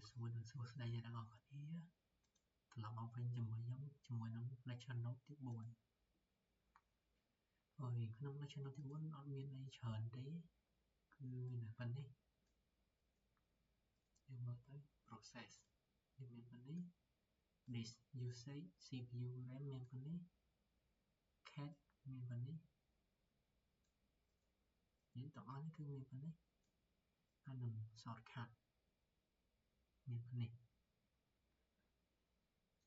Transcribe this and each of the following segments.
សួរនឹងសួស្តីអ្នកទាំងអស់គ្នាត្រឡប់មកវិញជាមួយខ្ញុំជាមួយនឹង lecture note ទី4ហើយក្នុង lecture note ទី4អត់មានអីច្រើនទេគឺមានតែប៉ុណ្នេះយើងមើលទៅ process វាមានប៉ុណ្នេះ disk usage CPU RAM មានប៉ុណ្នេះ cache មានប៉ុណ្នេះនេះទាំងអស់នេះគឺមានប៉ុណ្នេះហើយនឹង shortcut មានប៉ុណ្នេះ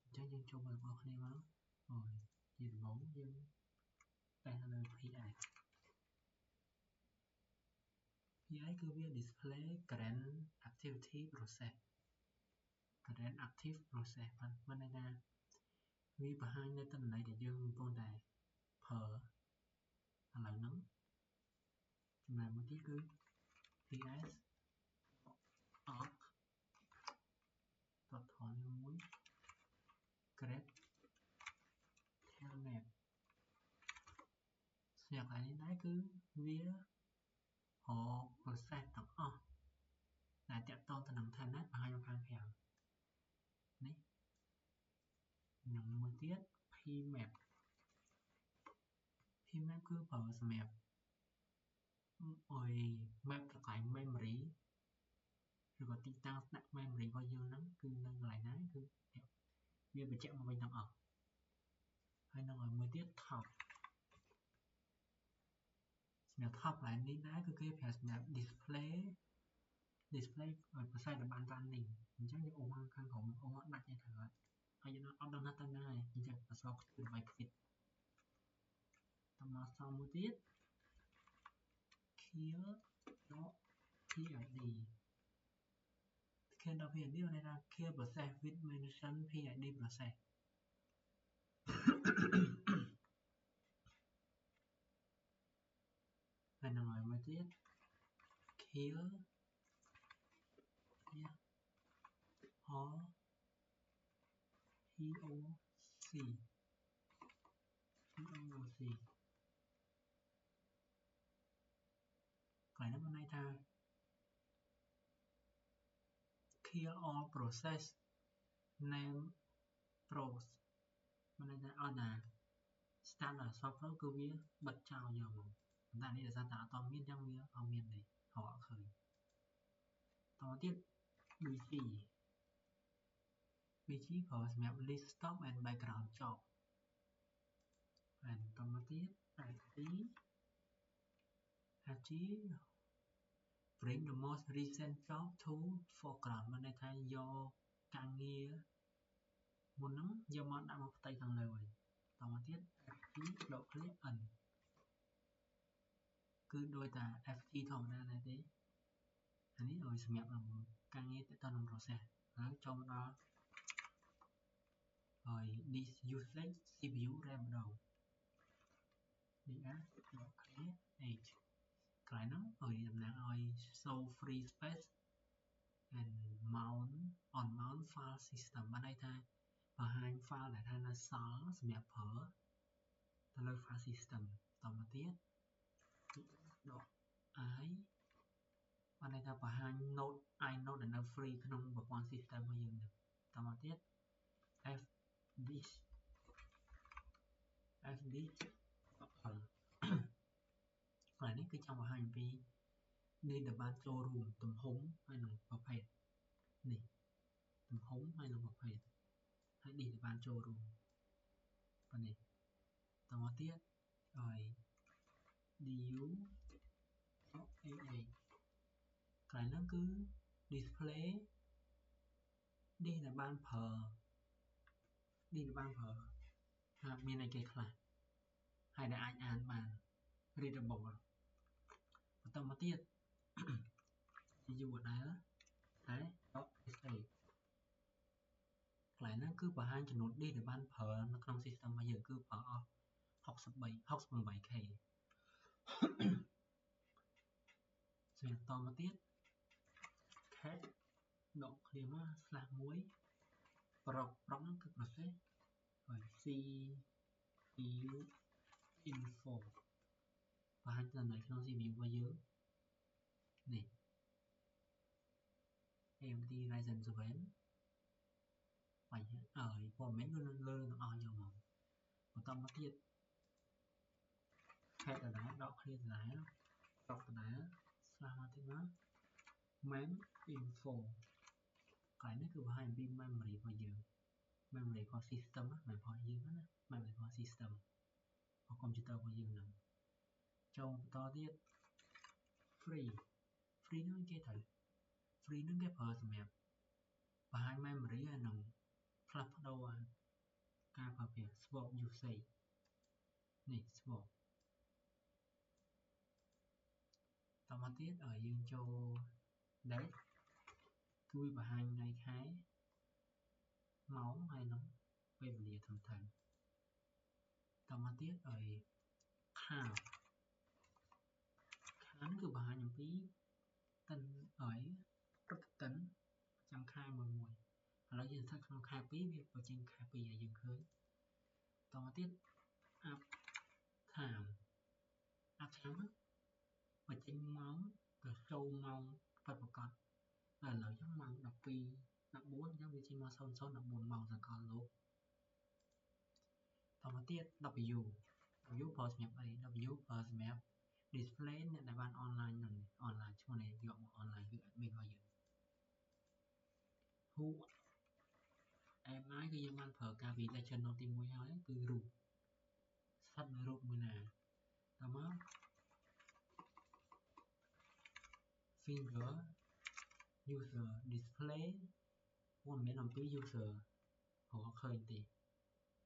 អញ្ចឹងយើងចូលមកបងប្អូនគ្នាមកហើយជាដំបូងយើងតែលើ PI គឺវា display current activity process current active process មិនន័យថាវាបង្ហាញនៅទិន្នន័យដែលយើងកំពុងតែប្រើឥឡូវហ្នឹងចំណែកមួយទៀតគឺ PS arc តតថនមួយ grep telnet ស្រាប់ហើយនេះដែរគឺវា process ទាំងអស់ដែលតាក់ទងទៅនឹង telnet បង្ហាញនៅខាងក្រៅនេះនិងមួយទៀត pmap គឺប្រើសម្រាប់ឲ្យ map ទៅកន្លែង memory ឬក៏ទីតាំងដាក់ memory របស់យើងហ្នឹងគឺនៅកន្លែងណាគឺវាបញ្ជាក់មកវិញទាំងអស់ហើយនឹងមួយទៀត top សម្រាប់ top កន្លែងនេះដែរគឺគេប្រើសម្រាប់ display ឲ្យប្រស័យដែលបាន running អញ្ចឹងយើងអូខាងក្រោមអូដាច់ឯទៅហើយយើងអត់ដឹងថាទៅណាឯងអញ្ចឹងអសខ្ទិដើម្បី quit តមកសល់មួយទៀត kill.pid kill.pid មានន័យថា kill process with mention PID process ហើយនឹងមួយទៀត kill or POC កន្លែងនេះមានន័យថា kill all process name pros មានន័យថាឲ្យណា start ដល់ software គឺវាបិទចោលយកមកតែនេះដោយសារតែអត់មានអញ្ចឹងវាអត់មានទេហៅអត់ឃើញតទៀត BG ប្រើសម្រាប់ list stop and background job ហើយតមកទៀត FG bring the most recent job to foreground មានន័យថាយកការងារមុនហ្នឹងយកមកដាក់មកផ្ទៃខាងលើវិញតមកទៀត FG ដក clear n គឺដោយតែ FG ធម្មតាដែរទេអានេះឲ្យសម្រាប់ការងារទៅនឹង process ហើយចូលមកដល់ហើយ disk usage CPU RAM ម្ដង DR.clear H កន្លែងហ្នឹងឲ្យតំណាងឲ្យ show free space and mount file system បានន័យថាបង្ហាញ file ដែលថានៅសល់សម្រាប់ប្រើទៅលើ file system តមកទៀត .i បានន័យថាបង្ហាញ node inode ដែលនៅ free ក្នុងប្រព័ន្ធ system របស់យើងហ្នឹងតមកទៀត fdisk កន្លែងនេះគឺចង់បង្ហាញពីនេះដែលបានចូលរួមទំហំហើយនឹងប្រភេទនេះទំហំហើយនឹងប្រភេទហើយនេះដែលបានចូលរួមប៉ុណ្នេះតមកទៀតហើយ du.aa កន្លែងហ្នឹងគឺ display នេះដែលបានប្រើថាមានអីគេខ្លះហើយដែលអាចអានបាន readable បន្តមកទៀតជាយូរដែរតែ .sa កន្លែងហ្នឹងគឺបង្ហាញចំនួន disk ដែលបានប្រើនៅក្នុង system របស់យើងគឺប្រើអស់ 68k សម្រាប់តមកទៀត cache ដក clear មក /1 ប្រកហ្នឹងគឺ process ហើយ CPU info បង្ហាញទិន្នន័យក្នុង CPU របស់យើងនេះ AMD Ryzen 7 បាញ់ព័ត៌មានលើទាំងអស់យកមកបន្តមកទៀត head ដដែលដក clear ដដែល stop ដដែល slash មកទៀតមក mem info កន្លែងនេះគឺបង្ហាញពី memory របស់យើង memory របស់ system មិនរបស់យើងណា memory របស់ system របស់ computer របស់យើងហ្នឹងចូលបន្តទៀត free ហ្នឹងគេត្រូវ free ហ្នឹងគេប្រើសម្រាប់បង្ហាញ memory ហើយនឹងផ្លាស់ប្ដូរការប្រើប្រាស់ swap usage នេះ swap តមកទៀតយើងចូល date គឺវាបង្ហាញថ្ងៃខែម៉ោងហើយនឹងពេលវេលាត្រឹមត្រូវតមកទៀតcount គឺបង្ហាញអំពីទិន្នប្រតិទិនចាំខែមួយឥឡូវយើងស្ថិតក្នុងខែ2វាបញ្ចេញខែ2ឲ្យយើងឃើញតមកទៀត up time បញ្ចេញម៉ោងទៅចូលម៉ោងពិតប្រាកដតែឥឡូវចឹងម៉ោង 12:14 ចឹងវាចេញមក 00:14 ម៉ោងសកលលោកតមកទៀត W ប្រើសម្រាប់អី W ប្រើសម្រាប់ display អ្នកដែលបាន online នឹង online ឈ្មោះនេះយកមក online គឺ admin របស់យើង Who am I គឺយើងបានប្រើការពី legend ទី1ហើយគឺរូបស្ថិតនៅរូបមួយណាតមក finger user display ព័ត៌មានអំពី user រកឃើញទេ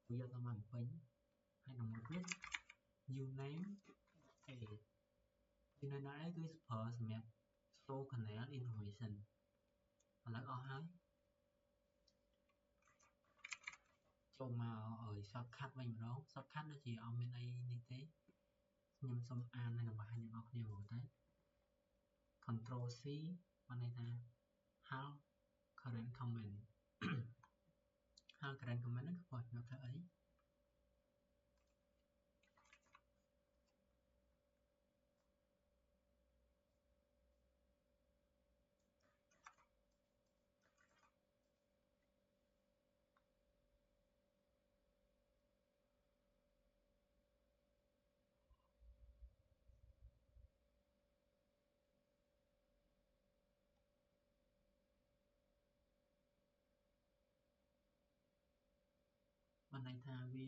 គឺយកទៅមកពេញហើយនឹងមួយទៀត uname a uname a គឺប្រើសម្រាប់ show canal information ឥឡូវអស់ហើយចូលមកshortcut វិញម្ដង shortcut ដូចជាអត់មានអីនេះទេខ្ញុំសូមអាននៅបង្ហាញអ្នកនរគ្នាមកតែ Control C បានន័យថា halt current comment halt current comment ហ្នឹងគឺគាត់យកធ្វើអីបានន័យថាវា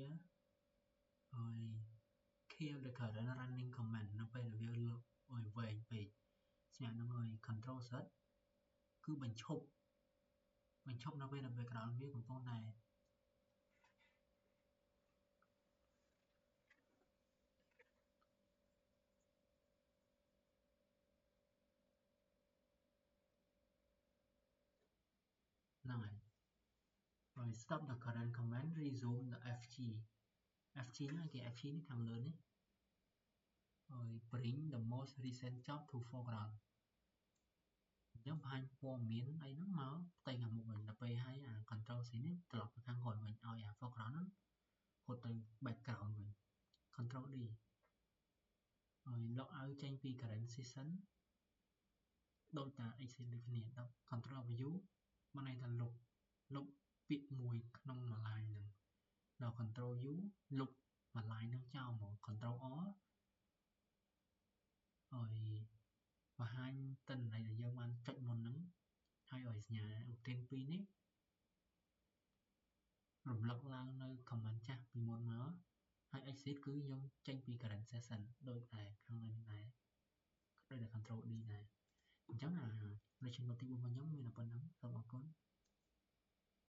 kill the current running comment នៅពេលដែលវាលើកឲ្យវែងពេកស្ញាក់នឹងឲ្យ control Z គឺបញ្ឈប់នៅពេលដែល background វាកំពុងតែហ្នឹងហើយ stop the current comment resume the FG ហ្នឹងគេ FG នេះខាងលើនេះbring the most recent job to foreground អញ្ចឹងបង្ហាញព័ត៌មានអីហ្នឹងមកផ្ទៃខាងមុខវិញដល់ពេលហើយអា control C នេះត្រឡប់ទៅខាងក្រោយវិញឲ្យអា foreground ហ្នឹងហត់ទៅ background វិញ control D ឲ្យ log out ចេញពី current session ដូចតា exit ដូចគ្នាដល់ control view បានន័យថាលុបពាក្យមួយក្នុងមួយ line ហ្នឹងដល់ control U លុបមួយ line ហ្នឹងចោលមក control R ឲ្យបង្ហាញទិន្នន័យដែលយើងបានចុចមុនហ្នឹងហើយឲ្យសញ្ញាឧទាន2នេះរំលឹកឡើងនៅ comment ចាស់ពីមុនមកហើយ exit គឺយើងចេញពី current session ដូចតែខាងលើនេះដែរដូចតែ control D ដែរអញ្ចឹងlegend ទី4របស់ខ្ញុំមានតែប៉ុណ្្នឹងសូមអរគុណ